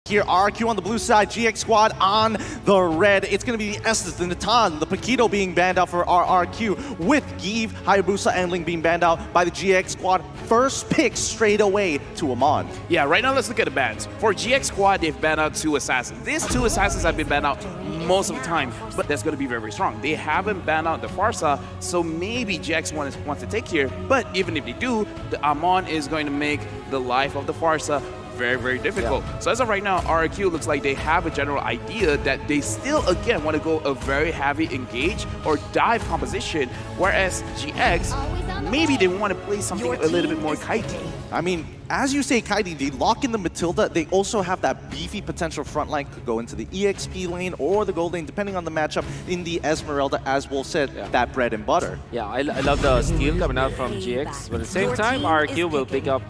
Here, RRQ on the blue side, GX Squad on the red. It's going to be the Estes, the Natan, the Paquito being banned out for RRQ, with Give, Hayabusa, and Ling being banned out by the GX Squad. First pick straight away to Amon. Yeah, right now let's look at the bans. For GX Squad, they've banned out 2 Assassins. These 2 Assassins have been banned out most of the time, but that's going to be very, very strong. They haven't banned out the Farsa, so maybe GX wants to take here, but even if they do, the Amon is going to make the life of the Farsa very, very difficult. Yeah. So as of right now, RRQ looks like they have a general idea that they still, again, want to go a very heavy engage or dive composition, whereas GX, maybe they want to play something a little bit more kitey. I mean, as you say, kitey, they lock in the Matilda. They also have that beefy potential front line. Could go into the EXP lane or the gold lane, depending on the matchup. In the Esmeralda, as Wolf said, that bread and butter. Yeah, I love the steal coming out from GX, but at the same time, RRQ will pick up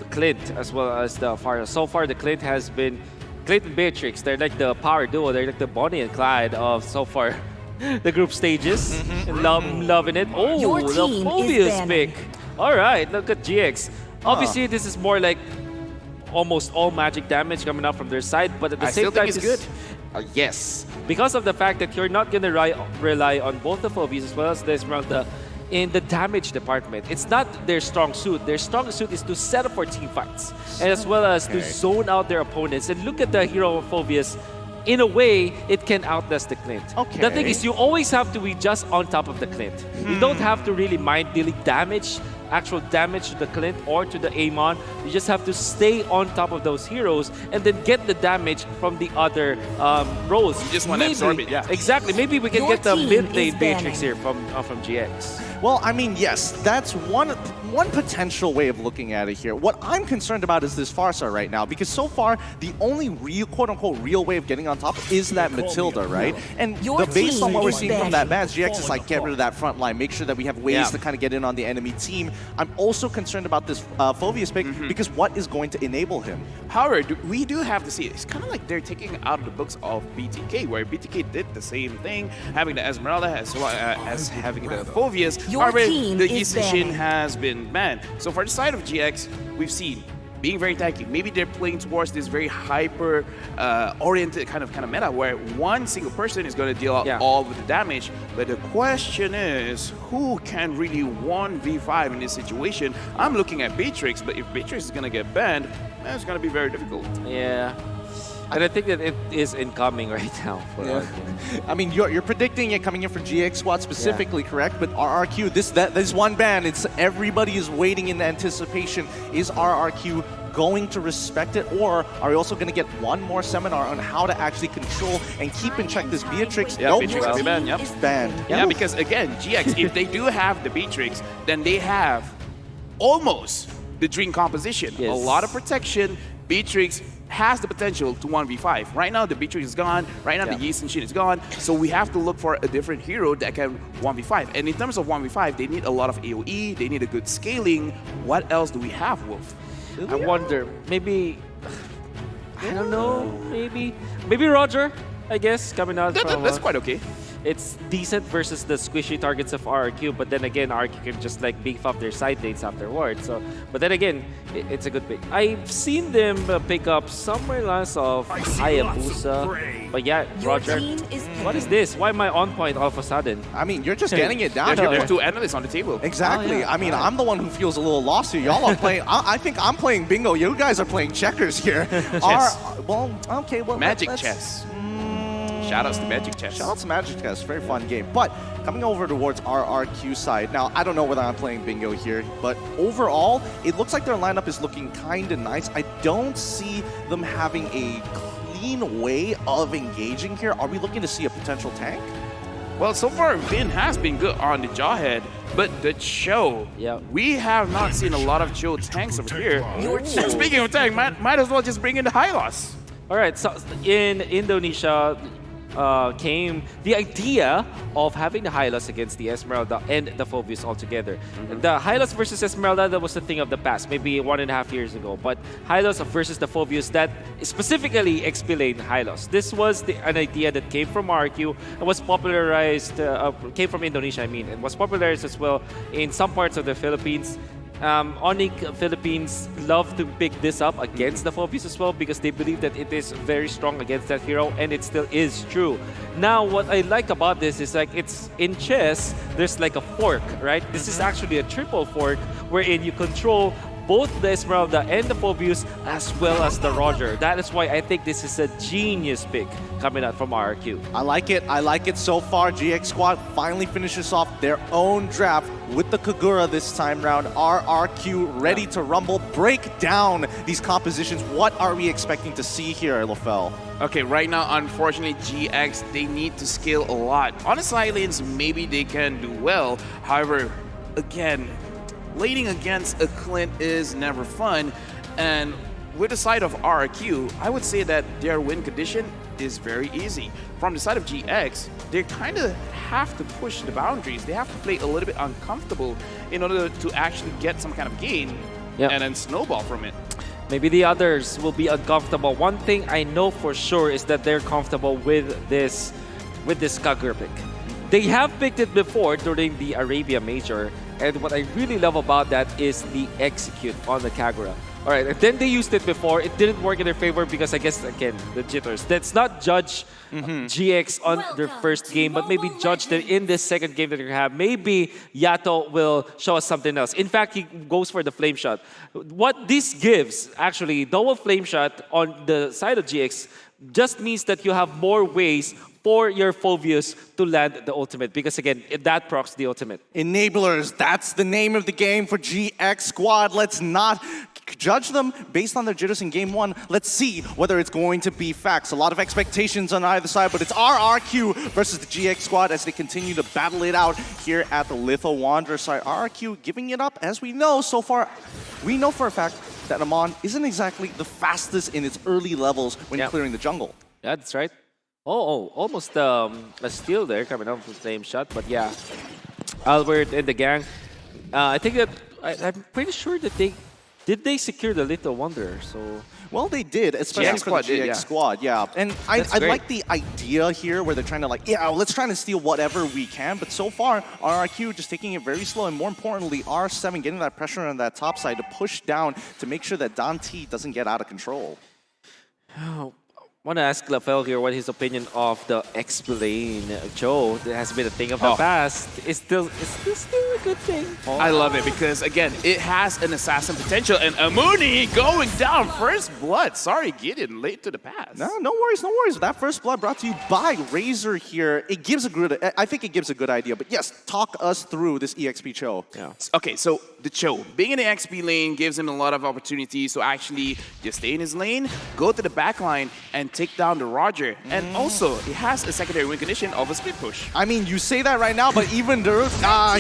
Clint as well as the Farsa. So far, the Clint has been Clint and Beatrix. They're like the power duo. They're like the Bonnie and Clyde of so far the group stages. Loving it. Oh, the Phobius pick. All right, look at GX. Obviously, this is more like almost all magic damage coming out from their side, but at the same time, it's good. Yes. Because of the fact that you're not going to rely on both the Phobius as well as the Esmeralda in the damage department. It's not their strong suit. Their strong suit is to set up for team fights, and as well as to zone out their opponents. And look at the hero of Phobius. In a way, it can outlast the Clint. The thing is, you always have to be just on top of the Clint. You don't have to really mind dealing damage, actual damage to the Clint or to the Amon. You just have to stay on top of those heroes and then get the damage from the other roles. You just want to absorb it, yeah. Exactly. Maybe we can get the mid lane Beatrix here from GX. Well, I mean, yes, that's one potential way of looking at it here. What I'm concerned about is this Farsa right now, because so far, the only real, quote-unquote, real way of getting on top is that Matilda, right? And based on what we're seeing from that match, GX is like, get rid of that front line, make sure that we have ways to kind of get in on the enemy team. I'm also concerned about this Phobius pick, because what is going to enable him? However, we do have to see, it's kind of like they're taking out of the books of BTK, where BTK did the same thing, having the Esmeralda as well as having the Phobius. However, the Yishin has been banned. So for the side of GX, we've seen being very tanky. Maybe they're playing towards this very hyper-oriented kind of meta where one single person is going to deal out all of the damage. But the question is, who can really 1v5 in this situation? I'm looking at Beatrix, but if Beatrix is going to get banned, it's going to be very difficult. Yeah. And I think that it is incoming right now. For I mean, you're predicting it coming in for GX Squad specifically, correct? But RRQ, this one ban, it's everybody is waiting in anticipation. Is RRQ going to respect it, or are we also going to get one more seminar on how to actually control and keep in check this Beatrix? Yeah, Beatrix will be banned. Yep. Banned. Yeah, because again, GX, if they do have the Beatrix, then they have almost the dream composition. A lot of protection. Beatrix has the potential to 1v5. Right now, the Beatrix is gone. Right now, the Yeast and shit is gone. So we have to look for a different hero that can 1v5. And in terms of 1v5, they need a lot of AoE. They need a good scaling. What else do we have, Wolf? I wonder, maybe, I don't know, maybe Roger, I guess, coming out from... That's quite okay. It's decent versus the squishy targets of RRQ, but then again, RRQ can just like beef up their side lanes afterwards. So, but then again, it's a good pick. I've seen them pick up somewhere less of Hayabusa, but yeah, Roger, what is this? Why am I on point all of a sudden? I mean, you're just getting it down. There's 2 analysts on the table. Exactly. I mean, I'm the one who feels a little lost here. Y'all are playing. I think I'm playing bingo. You guys are playing checkers here. Well, okay. Well, Magic chess. Shoutouts to Magic Chess. Shoutouts to Magic Chess. Very fun game. But coming over towards RRQ side, now I don't know whether I'm playing bingo here, but overall, it looks like their lineup is looking kind of nice. I don't see them having a clean way of engaging here. Are we looking to see a potential tank? Well, so far, Vin has been good on the Jawhead, but the Cho, we have not seen a lot of Cho tanks over here. Speaking of tank, might as well just bring in the Hylos. All right, so in Indonesia, came the idea of having the Hylos against the Esmeralda and the Phobius all together. The Hylos versus Esmeralda, that was the thing of the past, maybe 1.5 years ago. But Hylos versus the Phobius, that specifically explained Hylos. This was an idea that came from RRQ and was popularized, came from Indonesia, I mean, and was popularized as well in some parts of the Philippines. Onyx Philippines love to pick this up against the Phobius as well because they believe that it is very strong against that hero, and it still is true. Now, what I like about this is like it's in chess, there's like a fork, right? This is actually a triple fork wherein you control both the Esmeralda and the Phobius as well as the Roger. That is why I think this is a genius pick coming out from RRQ. I like it. I like it so far. GX Squad finally finishes off their own draft with the Kagura this time round. RRQ ready to rumble, break down these compositions. What are we expecting to see here, LaFell? Okay, right now, unfortunately, GX, they need to scale a lot. On the side lanes, maybe they can do well. However, again, laning against a Clint is never fun, and with the side of RRQ, I would say that their win condition is very easy. From the side of GX, they kind of have to push the boundaries. They have to play a little bit uncomfortable in order to actually get some kind of gain and then snowball from it. Maybe the others will be uncomfortable. One thing I know for sure is that they're comfortable with this Kagura pick. They have picked it before during the Arabia Major, and what I really love about that is the execute on the Kagura. All right, and then they used it before. It didn't work in their favor because I guess, again, the jitters. Let's not judge GX on their first game, but maybe judge them in this second game that they have. Maybe Yato will show us something else. In fact, he goes for the flame shot. What this gives, actually, double flame shot on the side of GX just means that you have more ways for your Phobius to land the ultimate, because again, that procs the ultimate. Enablers, that's the name of the game for GX Squad. Let's not judge them based on their jitters in game one. Let's see whether it's going to be facts. A lot of expectations on either side, but it's RRQ versus the GX Squad as they continue to battle it out here at the Litho Wanderer side. RRQ giving it up, as we know so far. We know for a fact that Amon isn't exactly the fastest in its early levels when clearing the jungle. Yeah, that's right. Oh, almost a steal there coming out with the same shot, but yeah. Albert and the gang, I think that, I'm pretty sure that they secure the Little Wanderer, so... Well, they did, especially for the GX Squad, yeah. And I like the idea here where they're trying to like, let's try to steal whatever we can, but so far, RRQ just taking it very slow, and more importantly, R7 getting that pressure on that top side to push down to make sure that Dante doesn't get out of control. Oh. I want to ask LaFell here what his opinion of the X-Plane Joe that has been a thing of the past. Is still a good thing. I love it because, again, it has an assassin potential. And Amuni going down first blood. Sorry, Gideon, late to the pass. No worries, no worries. That first blood brought to you by Razor here. It gives a good, I think it gives a good idea. But yes, talk us through this EXP Cho. Yeah. Okay, so the Cho, being in the XP lane gives him a lot of opportunities to actually just stay in his lane, go to the back line, and take down the Roger. And also, it has a secondary win condition of a split push. I mean, you say that right now, but even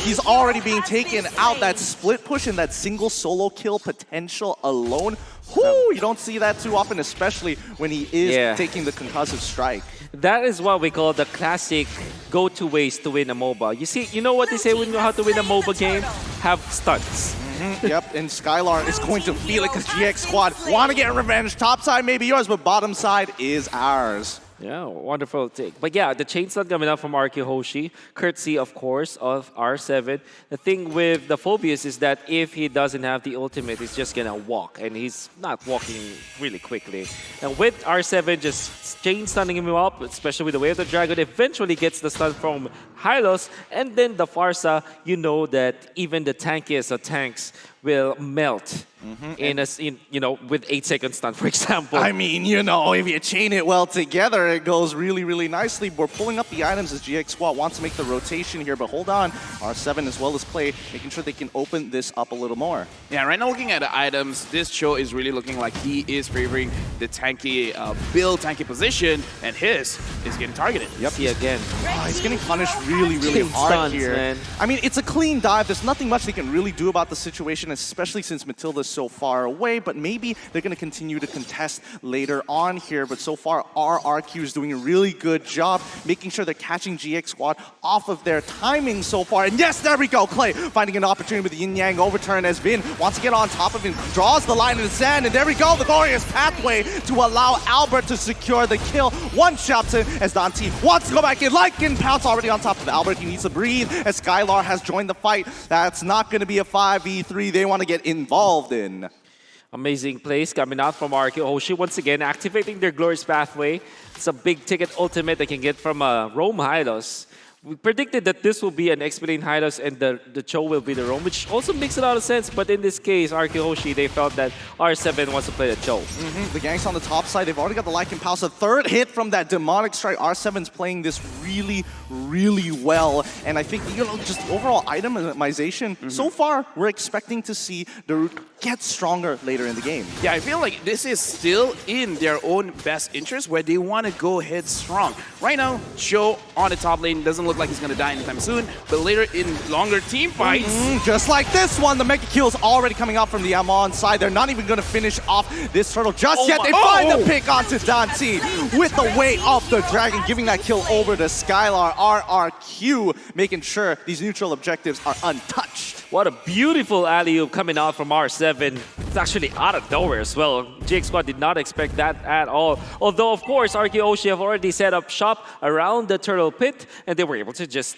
he's already being taken out. That split push and that single solo kill potential alone. Whoo, you don't see that too often, especially when he is taking the concussive strike. That is what we call the classic go-to ways to win a MOBA. You know what they say when you know how to win a MOBA game? Have stunts. Yep, and Skylar is going to feel it because GX Squad want to get revenge. Top side may be yours, but bottom side is ours. Yeah, wonderful take. But yeah, the chain stun coming out from RQ Hoshi, courtesy, of course, of R7. The thing with the Phobius is that if he doesn't have the ultimate, he's just gonna walk, and he's not walking really quickly. And with R7 just chain stunning him up, especially with the Way of the Dragon, eventually gets the stun from Hylos, and then the Farsa, you know that even the tankiest of tanks will melt with 8 seconds stun, for example. I mean, if you chain it well together, it goes really, really nicely. We're pulling up the items as GX Squad wants to make the rotation here, but hold on. R7 as well as Play, making sure they can open this up a little more. Yeah, right now looking at the items, this Cho is really looking like he is favoring the tanky tanky position, and his is getting targeted. Yep. See again. He's getting punished really, really hard stuns, here. Man. I mean, it's a clean dive. There's nothing much they can really do about the situation, especially since Matilda's so far away, but maybe they're going to continue to contest later on here. But so far, RRQ is doing a really good job making sure they're catching GX Squad off of their timing so far. And yes, there we go. Clay finding an opportunity with the yin-yang overturn as Vin wants to get on top of him, draws the line in the sand, and there we go. The glorious pathway to allow Albert to secure the kill. One shots in as Dante wants to go back in. Lycan Pounce already on top of Albert. He needs to breathe as Skylar has joined the fight. That's not going to be a 5v3 there. they want to get involved in. Amazing plays coming out from RRQ Hoshi. Once again, activating their Glorious Pathway. It's a big ticket ultimate they can get from Rome Hylos. We predicted that this will be an Explain Hylos and the Cho will be the Rome, which also makes a lot of sense. But in this case, RRQ Hoshi, they felt that R7 wants to play the Cho. The gangs on the top side, they've already got the Lycan Pulse. A third hit from that Demonic Strike. R7's playing this really, really well. And I think, you know, just overall itemization, so far, we're expecting to see the get stronger later in the game. Yeah, I feel like this is still in their own best interest where they want to go ahead strong. Right now, Cho on the top lane doesn't look like he's going to die anytime soon, but later in longer team fights... Just like this one, the Mega Kill is already coming out from the Amon side. They're not even going to finish off this turtle just yet. They find the pick onto Dante with the weight of the dragon, giving that kill over to Skylar. RRQ making sure these neutral objectives are untouched. What a beautiful alley-oop coming out from R7. It's actually out of nowhere as well. GX Squad did not expect that at all. Although, of course, RRQ Hoshi have already set up shop around the turtle pit, and they were able to just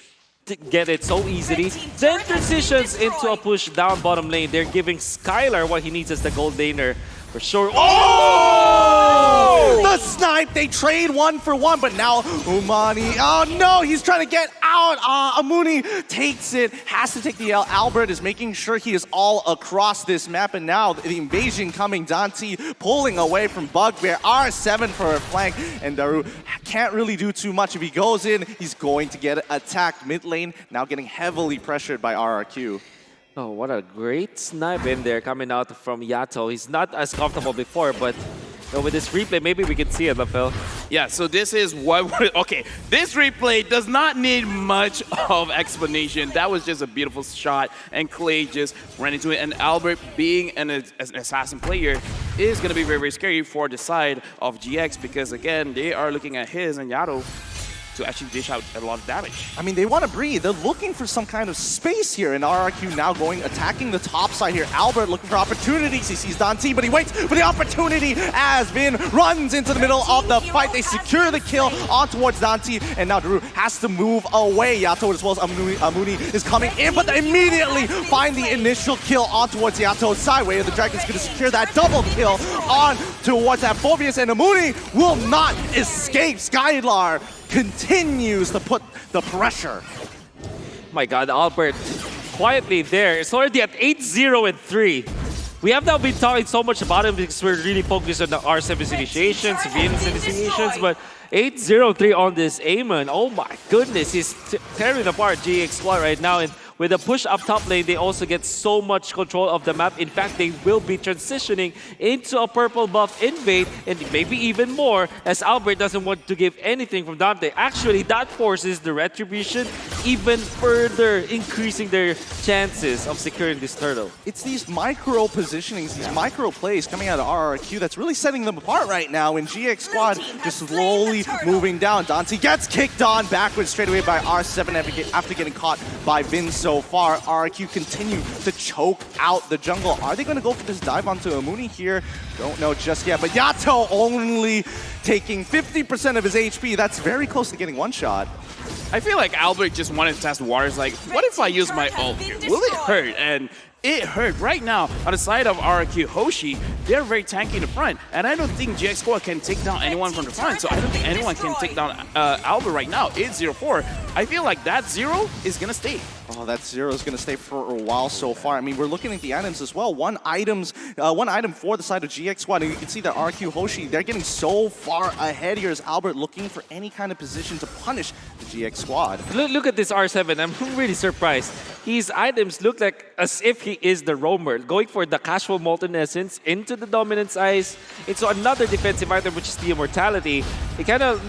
get it so easily. Then transitions into a push down bottom lane. They're giving Skylar what he needs as the gold laner for sure. Oh! The snipe! They trade 1-for-1, but now Umani, oh no, he's trying to get out. Amuni takes it, has to take the L. Albert is making sure he is all across this map, and now the invasion coming. Dante pulling away from Bugbear. R7 for a flank, and Daru can't really do too much. If he goes in, he's going to get attacked. Mid lane now getting heavily pressured by RRQ. Oh, what a great snipe in there coming out from Yato. He's not as comfortable before, but with this replay, maybe we can see it, Lafel. Yeah, so this is what... Okay, this replay does not need much of explanation. That was just a beautiful shot, and Clay just ran into it. And Albert, being an assassin player, is going to be very, very scary for the side of GX because, again, they are looking at his and Yato to actually dish out a lot of damage. I mean, they want to breathe. They're looking for some kind of space here, and RRQ now attacking the top side here. Albert looking for opportunities. He sees Dante, but he waits for the opportunity as Vin runs into the middle of the fight. They secure the kill on towards Dante, and now Daru has to move away. Yato as well as Amuni is coming in, but they immediately find the initial kill on towards Yato's side, where the Dragon's going to secure that double kill on towards that Phobius, and Amuni will not escape. Skylar continues to put the pressure. My God, Albert quietly there. It's already at 8-0-3. We have now been talking so much about him because we're really focused on the R7's initiations, Venus initiations, but 8-0-3 on this Amon. Oh my goodness, he's tearing apart GX Squad right now. And with a push up top lane, they also get so much control of the map. In fact, they will be transitioning into a purple buff invade, and maybe even more, as Albert doesn't want to give anything from Dante. Actually, that forces the retribution even further, increasing their chances of securing this turtle. It's these micro positionings, these micro plays coming out of RRQ that's really setting them apart right now. And GX Squad just slowly moving down. Dante gets kicked on backwards straight away by R7 after getting caught by Vince. So far, RRQ continue to choke out the jungle. Are they going to go for this dive onto Amuni here? Don't know just yet, but Yato only taking 50% of his HP. That's very close to getting one shot. I feel like Albert just wanted to test the waters, like, what if I use my ult here? Will it hurt? And it hurt. Right now, on the side of RRQ Hoshi, they're very tanky in the front, and I don't think GX Squad can take down anyone from the front, so I don't think anyone can take down Albert right now. 8-0-4. I feel like that 0 is going to stay. Oh, that 0 is going to stay for a while so far. I mean, we're looking at the items as well. One item for the side of GX Squad, and you can see that RQ Hoshi, they're getting so far ahead here as Albert looking for any kind of position to punish the GX Squad. Look at this R7. I'm really surprised. His items look like as if he is the roamer, going for the casual molten essence into the dominance eyes, into another defensive item, which is the immortality. It kind of,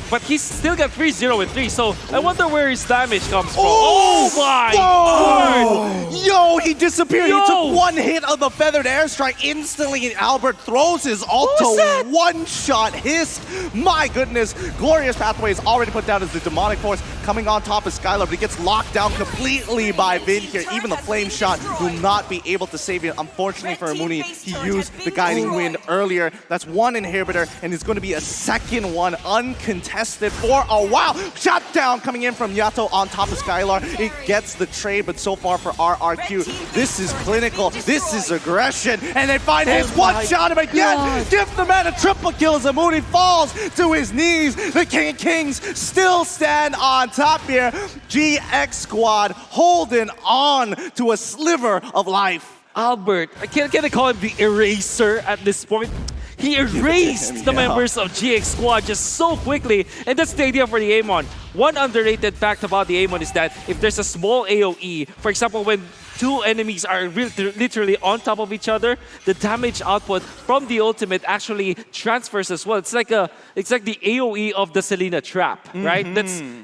but he's still got 3-0-3, so I wonder where his damage comes from. Oh my God! Yo, he disappeared. He took one hit of the feathered airstrike instantly, and Albert throws his ult to one-shot hiss. My goodness, Glorious Pathway is already put down as the demonic force coming on top of Skylar, but he gets locked down completely by dive in here. Even the flame shot will not be able to save it. Unfortunately for Amuni, he used the guiding wind earlier. That's one inhibitor, and it's going to be a second one uncontested for a while. Shot down coming in from Yato on top of Skylar. It gets the trade, but so far for RRQ, this is clinical. This is aggression, and they find his one shot him again. Give the man a triple kill as Amuni falls to his knees. The King of Kings still stand on top here. GX Squad holding on to a sliver of life. Albert, can I call him the eraser at this point? He erased the members of GX Squad just so quickly, and that's the idea for the Amon. One underrated fact about the Amon is that if there's a small AoE, for example, when two enemies are literally on top of each other, the damage output from the ultimate actually transfers as well. It's like the AoE of the Selena trap, right?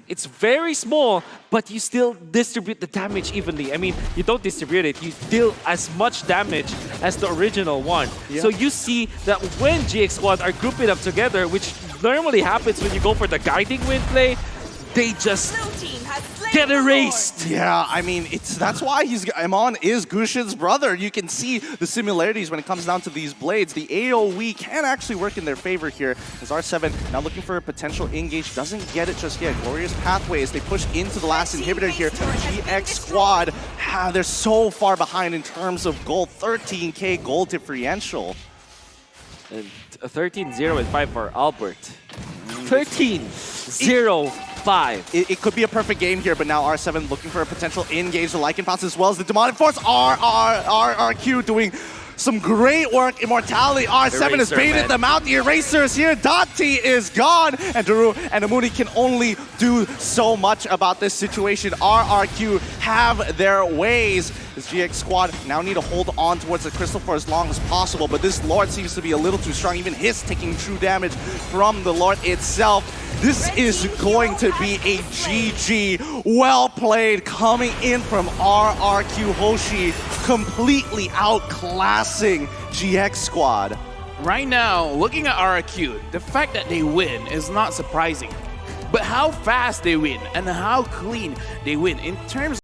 It's very small, but you still distribute the damage evenly. I mean, you don't distribute it, you deal as much damage as the original one. So you see that when GX Squad are grouping up together, which normally happens when you go for the guiding wind play, they just get erased. Yeah, I mean, that's why Amon is Gushin's brother. You can see the similarities when it comes down to these blades. The AoE can actually work in their favor here, as R7 now looking for a potential engage, doesn't get it just yet. Glorious pathway as they push into the last inhibitor here. GX Squad, they're so far behind in terms of gold. 13k gold differential. And 13-0 and 5 for Albert. 13-0. It could be a perfect game here, but now R7 looking for a potential engage. The Lycan Pounce as well as the Demonic Force. RRQ doing some great work. Immortality. R7 has baited them out. The Eraser is here. Dante is gone. And Daru and Amuni can only do so much about this situation. RRQ have their ways. This GX Squad now need to hold on towards the Crystal for as long as possible, but this Lord seems to be a little too strong. Even his taking true damage from the Lord itself. This is going to be a GG. Well played coming in from RRQ. Hoshi completely outclassing GX Squad. Right now, looking at RRQ, the fact that they win is not surprising. But how fast they win and how clean they win in terms